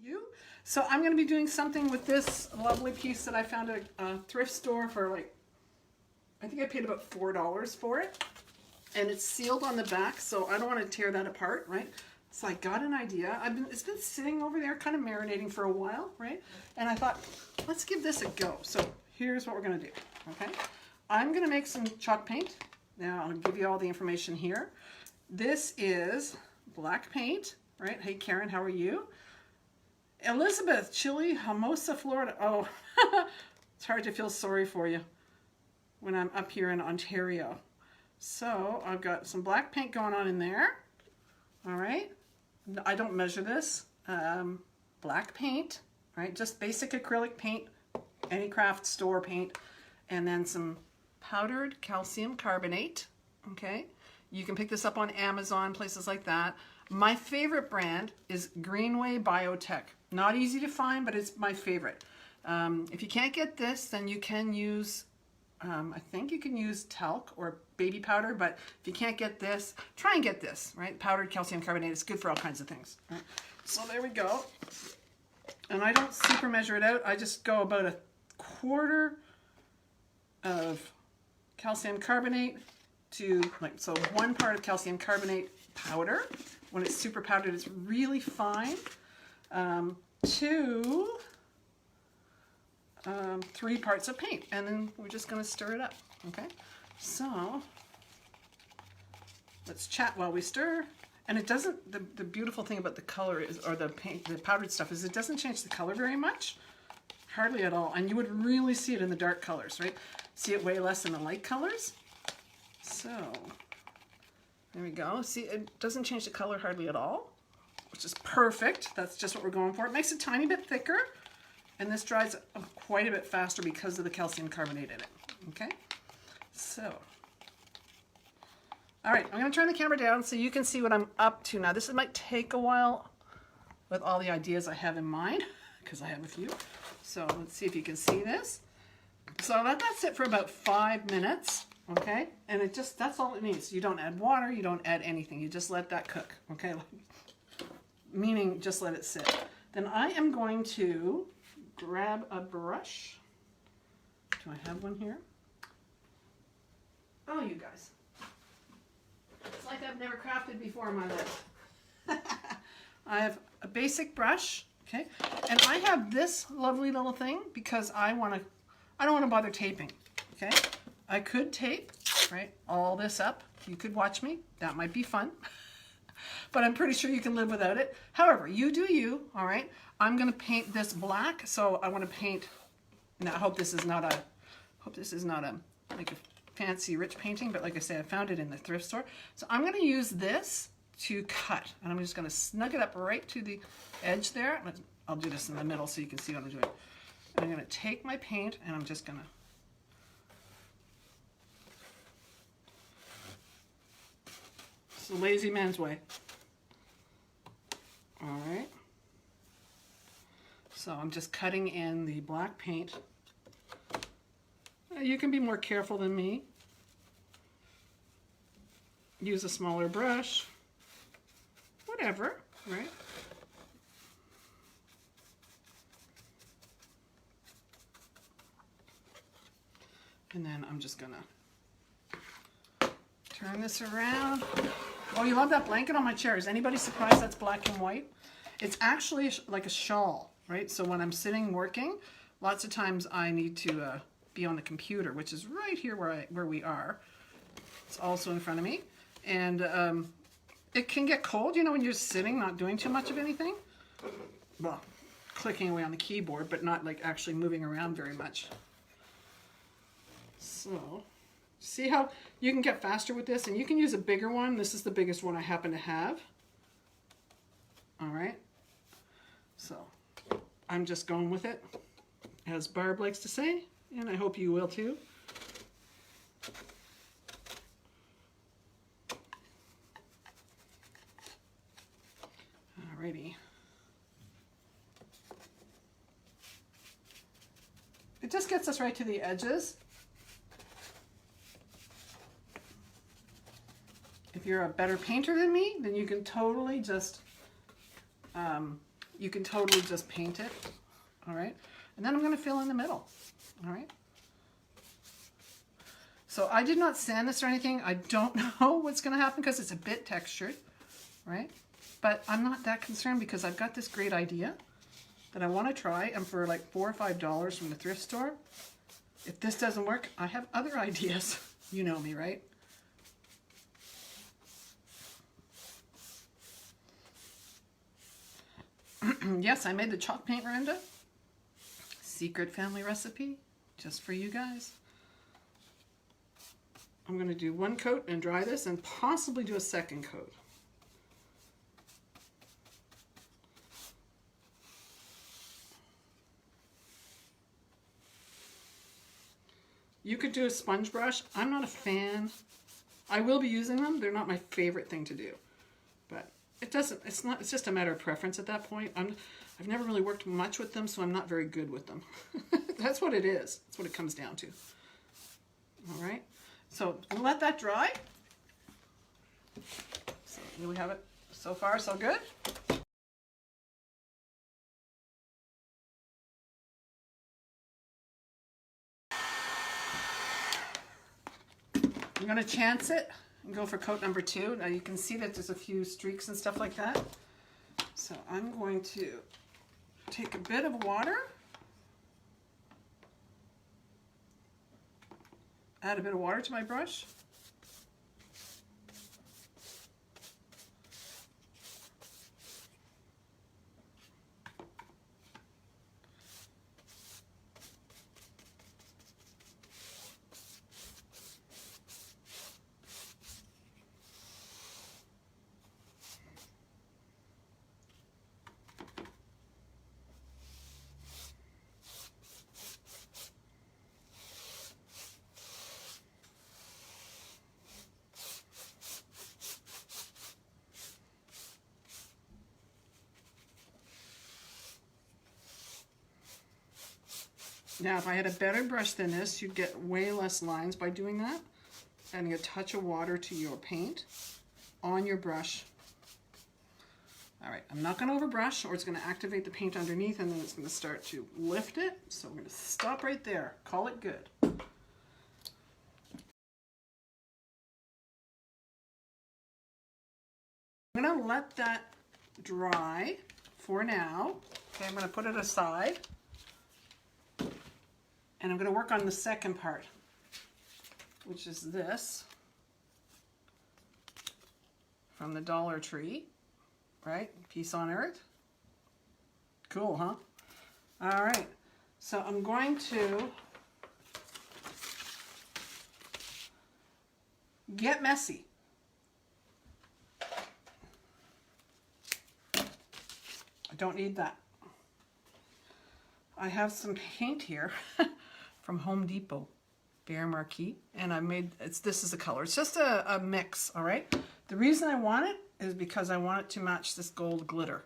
you. So I'm going to be doing something with this lovely piece that I found at a thrift store for like, I think I paid about $4 for it. And it's sealed on the back, so I don't want to tear that apart, right? So I got an idea. It's been sitting over there kind of marinating for a while, right? And I thought, let's give this a go. So here's what we're going to do, okay? I'm going to make some chalk paint. Now I'll give you all the information here. This is black paint, right? Hey Karen, how are you? Elizabeth, Chile, Hermosa, Florida. Oh, it's hard to feel sorry for you when I'm up here in Ontario. So I've got some black paint going on in there. All right. I don't measure this. Black paint, right? Just basic acrylic paint, any craft store paint, and then some powdered calcium carbonate. Okay. You can pick this up on Amazon, places like that. My favorite brand is Greenway Biotech. Not easy to find, but it's my favorite. If you can't get this, then you can use, I think you can use talc or baby powder, but if you can't get this, try and get this, right? Powdered calcium carbonate is good for all kinds of things. Right? So there we go. And I don't super measure it out. I just go about a quarter of calcium carbonate to, like, so 1 part of calcium carbonate powder. When it's super powdered, it's really fine. To 3 parts of paint, and then we're just going to stir it up. Okay, so let's chat while we stir. And it doesn't, the beautiful thing about the color is, or the paint, the powdered stuff, is it doesn't change the color very much, hardly at all. And you would really see it in the dark colors, right? See it way less in the light colors. So there we go. See, it doesn't change the color hardly at all, which is perfect. That's just what we're going for. It makes it a tiny bit thicker, and this dries quite a bit faster because of the calcium carbonate in it. Okay, so all right, I'm going to turn the camera down so you can see what I'm up to now. This might take a while with all the ideas I have in mind, because I have a few. So let's see if you can see this. So that's it for about 5 minutes. Okay, and it just, that's all it needs. You don't add water, you don't add anything. You just let that cook. Okay, meaning just let it sit. Then I am going to grab a brush. Do I have one here? Oh, you guys. It's like I've never crafted before in my life. I have a basic brush, okay? And I have this lovely little thing because I don't want to bother taping, okay? I could tape, right, all this up. You could watch me. That might be fun. But I'm pretty sure you can live without it. However, you do you, all right? I'm going to paint this black, so I want to paint, now I hope this is not a like a fancy rich painting, but like I said, I found it in the thrift store. So I'm going to use this to cut, and I'm just going to snug it up right to the edge there. I'll do this in the middle so you can see what I'm doing. And I'm going to take my paint, and I'm just going to the lazy man's way. All right. So I'm just cutting in the black paint. You can be more careful than me. Use a smaller brush. Whatever, right? And then I'm just gonna turn this around. Oh, you love that blanket on my chair. Is anybody surprised that's black and white? It's actually like a shawl, right? So when I'm sitting working, lots of times I need to be on the computer, which is right here where we are. It's also in front of me. And it can get cold, you know, when you're sitting, not doing too much of anything. Well, clicking away on the keyboard, but not like actually moving around very much. So see how you can get faster with this, and you can use a bigger one. This is the biggest one I happen to have. All right. So I'm just going with it, as Barb likes to say, and I hope you will too. Alrighty. It just gets us right to the edges. If you're a better painter than me, then you can totally just you can totally just paint it. All right. And then I'm going to fill in the middle. All right. So I did not sand this or anything. I don't know what's going to happen because it's a bit textured, right? But I'm not that concerned because I've got this great idea that I want to try, and for like $4 or $5 from the thrift store. If this doesn't work, I have other ideas. You know me, right? Yes, I made the chalk paint renda. Secret family recipe, just for you guys. I'm going to do one coat and dry this and possibly do a second coat. You could do a sponge brush. I'm not a fan. I will be using them. They're not my favorite thing to do. But it doesn't, it's just a matter of preference at that point. I've never really worked much with them, so I'm not very good with them. That's what it is. That's what it comes down to. All right. So I'll let that dry. So here we have it. So far, so good. I'm going to chance it and go for coat number 2. Now you can see that there's a few streaks and stuff like that. So I'm going to take a bit of water, add a bit of water to my brush. Now, if I had a better brush than this, you'd get way less lines by doing that. Adding a touch of water to your paint on your brush. All right, I'm not going to overbrush or it's going to activate the paint underneath and then it's going to start to lift it. So I'm going to stop right there. Call it good. I'm going to let that dry for now. Okay, I'm going to put it aside. And I'm going to work on the second part, which is this from the Dollar Tree, right? Peace on Earth. Cool, huh? All right. So I'm going to get messy. I don't need that. I have some paint here from Home Depot, Bear Marquee, and I made, this is the color. It's just a mix, all right? The reason I want it is because I want it to match this gold glitter,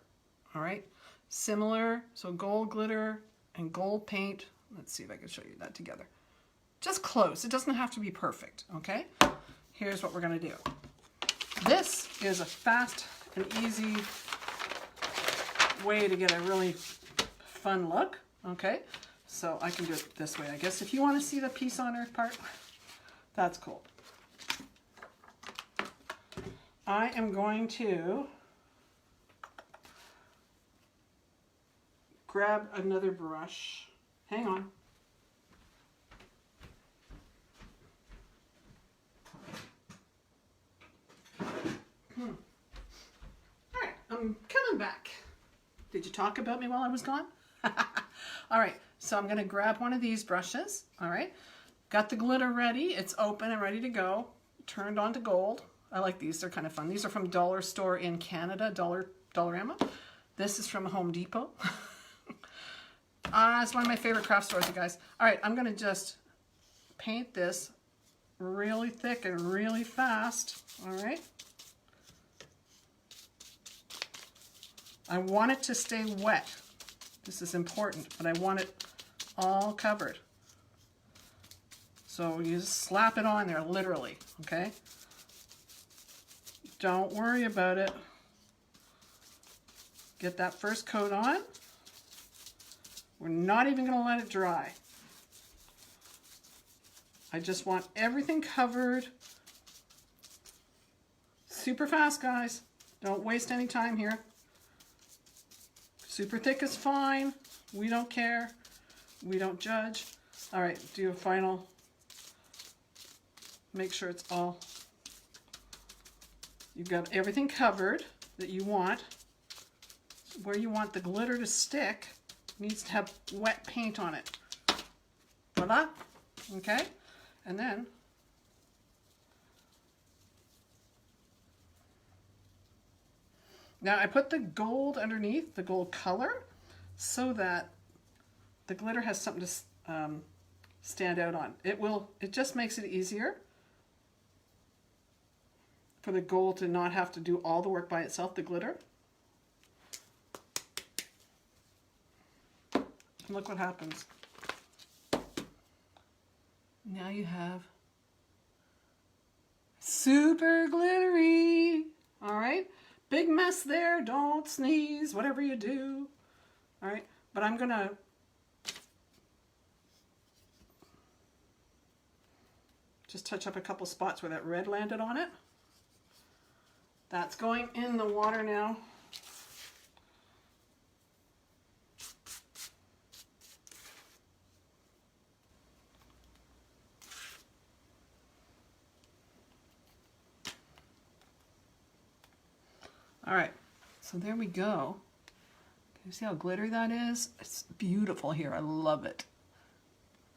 all right? Similar, so gold glitter and gold paint. Let's see if I can show you that together. Just close, it doesn't have to be perfect, okay? Here's what we're gonna do. This is a fast and easy way to get a really fun look, okay? So I can do it this way, I guess. If you want to see the Peace on Earth part, that's cool. I am going to grab another brush. Hang on. All right, I'm coming back. Did you talk about me while I was gone? All right, so I'm going to grab one of these brushes. All right, got the glitter ready. It's open and ready to go. Turned on to gold. I like these. They're kind of fun. These are from Dollar Store in Canada, Dollarama. This is from Home Depot. It's one of my favorite craft stores, you guys. All right, I'm going to just paint this really thick and really fast. All right. I want it to stay wet. This is important, but I want it all covered. So you just slap it on there, literally, okay? Don't worry about it. Get that first coat on. We're not even going to let it dry. I just want everything covered. Super fast, guys. Don't waste any time here. Super thick is fine. We don't care. We don't judge. All right, do a final. Make sure it's all. You've got everything covered that you want. Where you want the glitter to stick needs to have wet paint on it. Voila. Okay. And then now I put the gold underneath, the gold color, so that the glitter has something to stand out on. It just makes it easier for the gold to not have to do all the work by itself, the glitter. And look what happens. Now you have super glittery. All right, big mess there. Don't sneeze, whatever you do. All right, but I'm gonna just touch up a couple spots where that red landed on it. That's going in the water now. All right, so there we go. Can you see how glittery that is? It's beautiful here. I love it.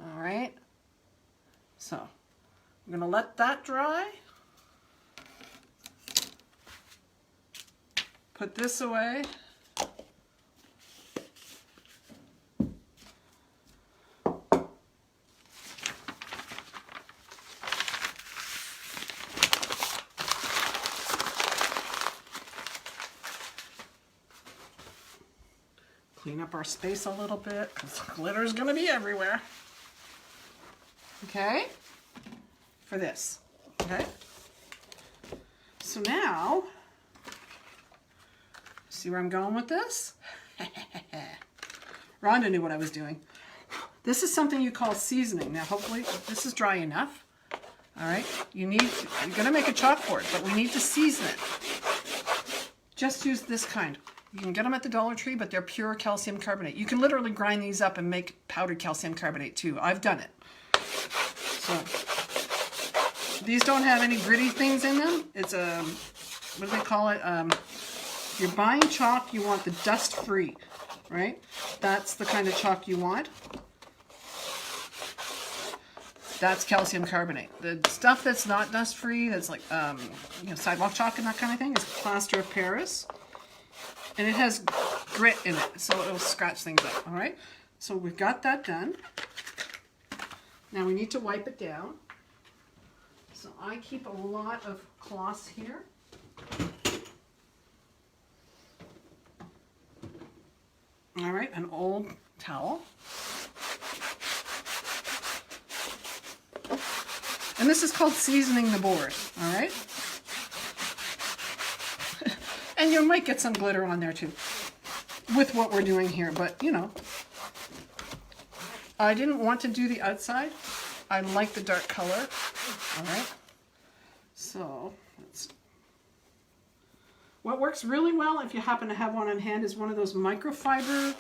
All right, so I'm gonna let that dry. Put this away. Clean up our space a little bit because glitter is going to be everywhere. Okay, for this. Okay, so now, see where I'm going with this? Rhonda knew what I was doing. This is something you call seasoning. Now, hopefully, this is dry enough. All right, you're going to make a chalkboard, but we need to season it. Just use this kind. You can get them at the Dollar Tree, but they're pure calcium carbonate. You can literally grind these up and make powdered calcium carbonate too. I've done it. So these don't have any gritty things in them. It's a, what do they call it? If you're buying chalk, you want the dust-free, right? That's the kind of chalk you want. That's calcium carbonate. The stuff that's not dust-free, that's like sidewalk chalk and that kind of thing, is plaster of Paris. And it has grit in it, so it'll scratch things up, all right? So we've got that done. Now we need to wipe it down. So I keep a lot of cloths here. All right, an old towel. And this is called seasoning the board, all right? And you might get some glitter on there too, with what we're doing here, but you know. I didn't want to do the outside. I like the dark color, all right? So, what works really well, if you happen to have one on hand, is one of those microfiber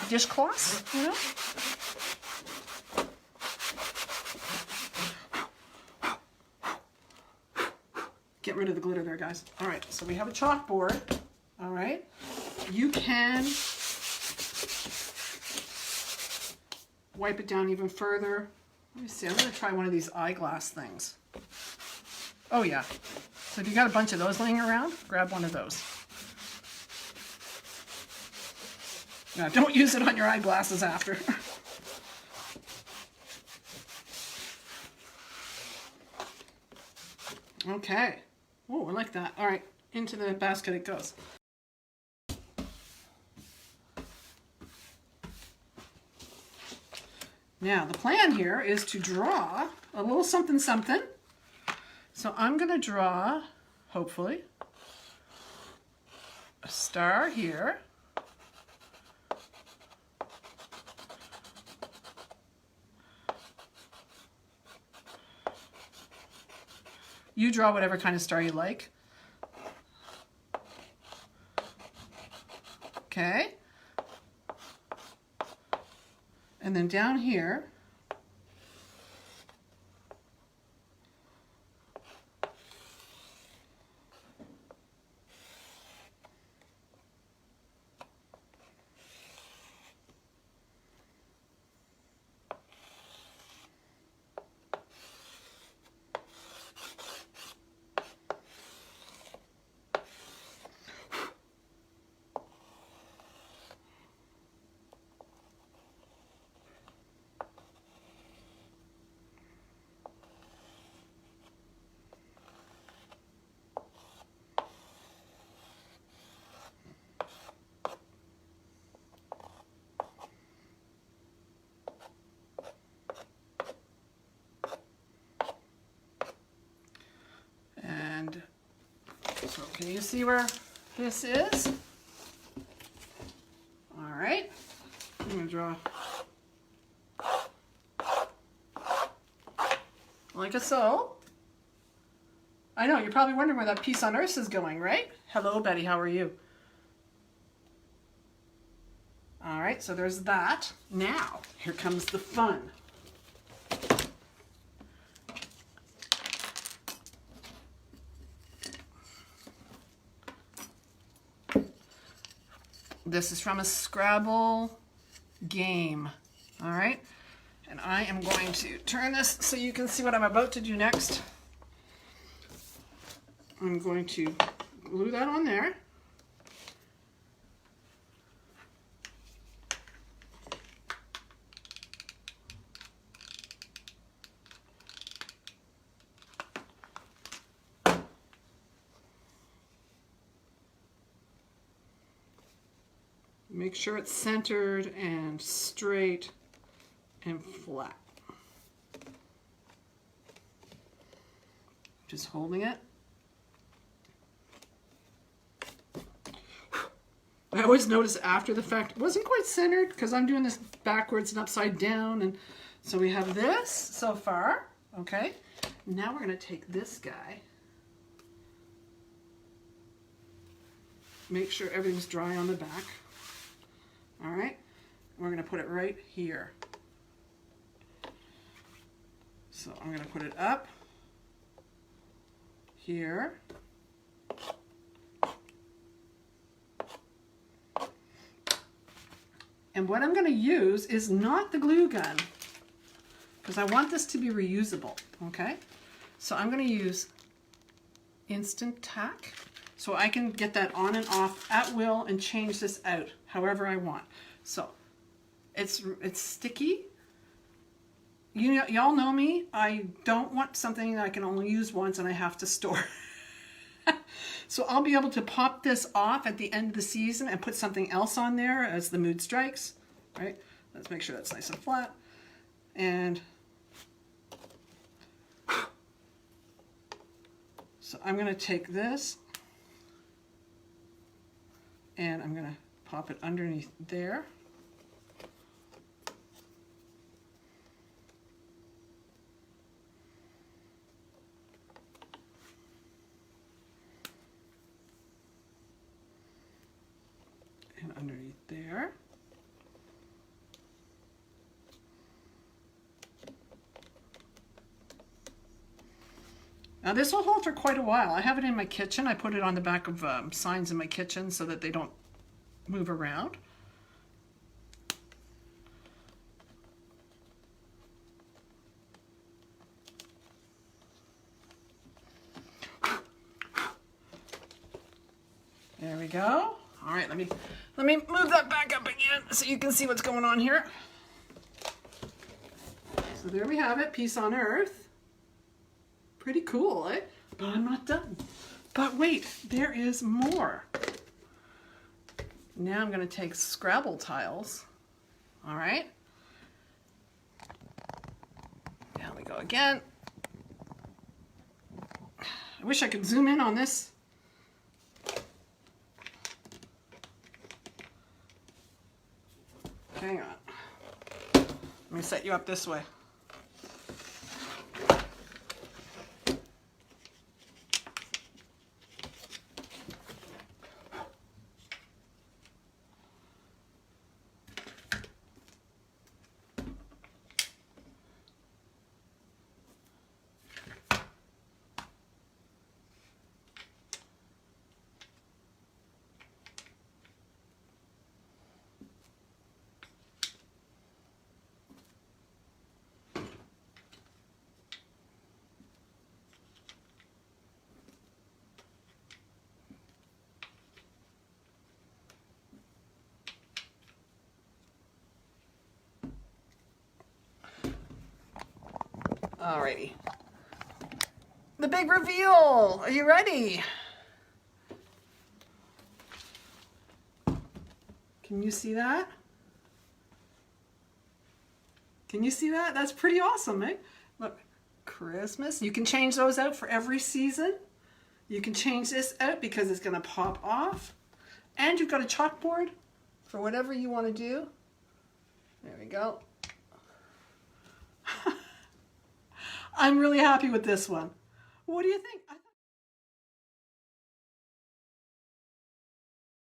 dishcloths, you know? Get rid of the glitter there, guys. All right, so we have a chalkboard, all right? You can wipe it down even further. Let me see, I'm gonna try one of these eyeglass things. Oh yeah, so if you got a bunch of those laying around, grab one of those. Now, don't use it on your eyeglasses after. Okay. Oh, I like that. All right, into the basket it goes. Now, the plan here is to draw a little something something. So I'm going to draw, hopefully, a star here. You draw whatever kind of star you like. Okay. And then down here, so can you see where this is? All right, I'm gonna draw like so. I know, you're probably wondering where that piece on earth is going, right? Hello, Betty, how are you? All right, so there's that. Now, here comes the fun. This is from a Scrabble game, all right? And I am going to turn this so you can see what I'm about to do next. I'm going to glue that on there. Make sure it's centered and straight and flat. Just holding it. I always notice after the fact it wasn't quite centered because I'm doing this backwards and upside down, and so we have this so far. Okay, now we're going to take this guy, make sure everything's dry on the back. All right, we're going to put it right here. So I'm going to put it up here. And what I'm going to use is not the glue gun, because I want this to be reusable, okay? So I'm going to use Instant Tack, so I can get that on and off at will and change this out however I want. So it's sticky. Y'all know me. I don't want something that I can only use once and I have to store. So I'll be able to pop this off at the end of the season and put something else on there as the mood strikes, right? Let's make sure that's nice and flat. And so I'm going to take this and I'm going to pop it underneath there. And underneath there. Now this will hold for quite a while. I have it in my kitchen. I put it on the back of signs in my kitchen so that they don't move around. There we go. All right, let me move that back up again so you can see what's going on here. So there we have it, Peace on Earth. Pretty cool, eh? But I'm not done. But wait, there is more. Now I'm going to take Scrabble tiles. All right. Down we go again. I wish I could zoom in on this. Hang on. Let me set you up this way. Alrighty. The big reveal! Are you ready? Can you see that? Can you see that? That's pretty awesome, eh? Look, Christmas. You can change those out for every season. You can change this out because it's going to pop off. And you've got a chalkboard for whatever you want to do. There we go. I'm really happy with this one. What do you think?